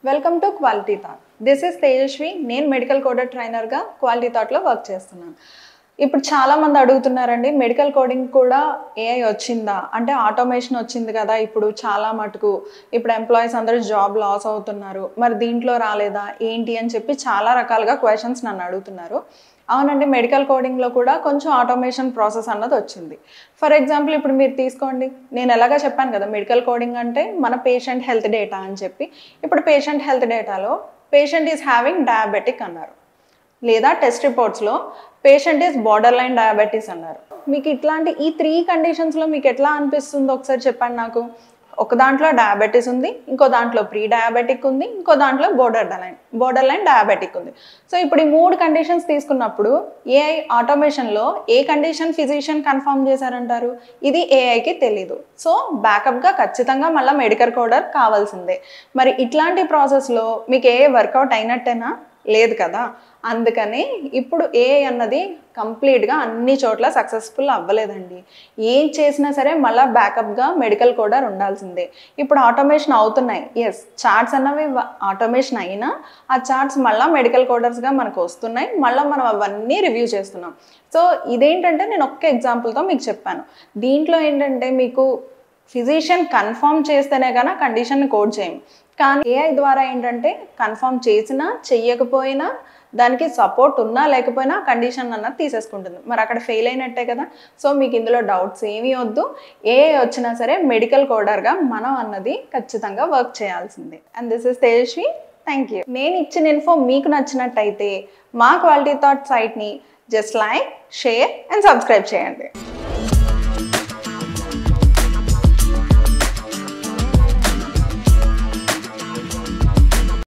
Welcome to quality thought. This is Tejaswi. నేను medical coder ట్రైనర్గా quality థాట్లో వర్క్ చేస్తున్నాను. ఇప్పుడు చాలామంది అడుగుతున్నారండి, మెడికల్ కోడింగ్ కూడా ఏఐ వచ్చిందా, అంటే ఆటోమేషన్ వచ్చింది కదా ఇప్పుడు చాలా మటుకు. ఇప్పుడు ఎంప్లాయీస్ అందరూ జాబ్ లాస్ అవుతున్నారు, మరి దీంట్లో రాలేదా ఏంటి అని చెప్పి చాలా రకాలుగా క్వశ్చన్స్ నన్ను అడుగుతున్నారు. అవునండి, మెడికల్ కోడింగ్లో కూడా కొంచెం ఆటోమేషన్ ప్రాసెస్ అన్నది వచ్చింది. ఫర్ ఎగ్జాంపుల్ ఇప్పుడు మీరు తీసుకోండి, నేను ఎలాగా చెప్పాను కదా మెడికల్ కోడింగ్ అంటే మన పేషెంట్ హెల్త్ డేటా అని చెప్పి. ఇప్పుడు పేషెంట్ హెల్త్ డేటాలో పేషెంట్ ఈజ్ హ్యావింగ్ డయాబెటిక్ అన్నారు, లేదా టెస్ట్ రిపోర్ట్స్లో patient is borderline diabetes అన్నారు. మీకు ఇట్లాంటి ఈ 3 కండిషన్స్లో మీకు ఎట్లా అనిపిస్తుందో ఒకసారి చెప్పండి నాకు. ఒక దాంట్లో డయాబెటీస్ ఉంది, ఇంకో దాంట్లో ప్రీ డయాబెటిక్ ఉంది, ఇంకో దాంట్లో బోర్డర్ లైన్ డయాబెటిక్ ఉంది. సో ఇప్పుడు ఈ 3 కండిషన్స్ తీసుకున్నప్పుడు ఏఐ ఆటోమేషన్లో ఏ కండిషన్ ఫిజిషియన్ కన్ఫర్మ్ చేశారంటారు? ఇది ఏఐకి తెలీదు. సో బ్యాకప్గా ఖచ్చితంగా మళ్ళీ మెడికల్ కోడర్ కావాల్సిందే. మరి ఇట్లాంటి ప్రాసెస్లో మీకు ఏఐ వర్కౌట్ అయినట్టేనా? లేదు కదా. అందుకని ఇప్పుడు ఏఐ అన్నది కంప్లీట్గా అన్ని చోట్ల సక్సెస్ఫుల్ అవ్వలేదండి. ఏం చేసినా సరే మళ్ళీ బ్యాకప్గా మెడికల్ కోడర్ ఉండాల్సిందే. ఇప్పుడు ఆటోమేషన్ అవుతున్నాయి, ఎస్, చార్ట్స్ అన్నవి ఆటోమేషన్ అయినా ఆ చార్ట్స్ మళ్ళీ మెడికల్ కోడర్స్గా మనకు వస్తున్నాయి, మళ్ళీ మనం అవన్నీ రివ్యూ చేస్తున్నాం. సో ఇదేంటంటే నేను ఒక్క ఎగ్జాంపుల్తో మీకు చెప్పాను. దీంట్లో ఏంటంటే మీకు ఫిజిషియన్ కన్ఫర్మ్ చేస్తేనే కానీ కండిషన్ని కోడ్ చేయము. కానీ ఏఐ ద్వారా ఏంటంటే కన్ఫర్మ్ చేసినా చెయ్యకపోయినా దానికి సపోర్ట్ ఉన్నా లేకపోయినా కండిషన్ అన్నది తీసేసుకుంటుంది. మరి అక్కడ ఫెయిల్ అయినట్టే కదా. సో మీకు ఇందులో డౌట్స్ ఏమీ వద్దు. ఏఐ వచ్చినా సరే మెడికల్ కోడర్గా మనం అన్నది ఖచ్చితంగా వర్క్ చేయాల్సిందే. And this is Tejaswi. Thank you. నేను ఇచ్చిన ఇన్ఫో మీకు నచ్చినట్టయితే మా క్వాలిటీ థాట్ సైట్ని just like, share and subscribe చేయండి.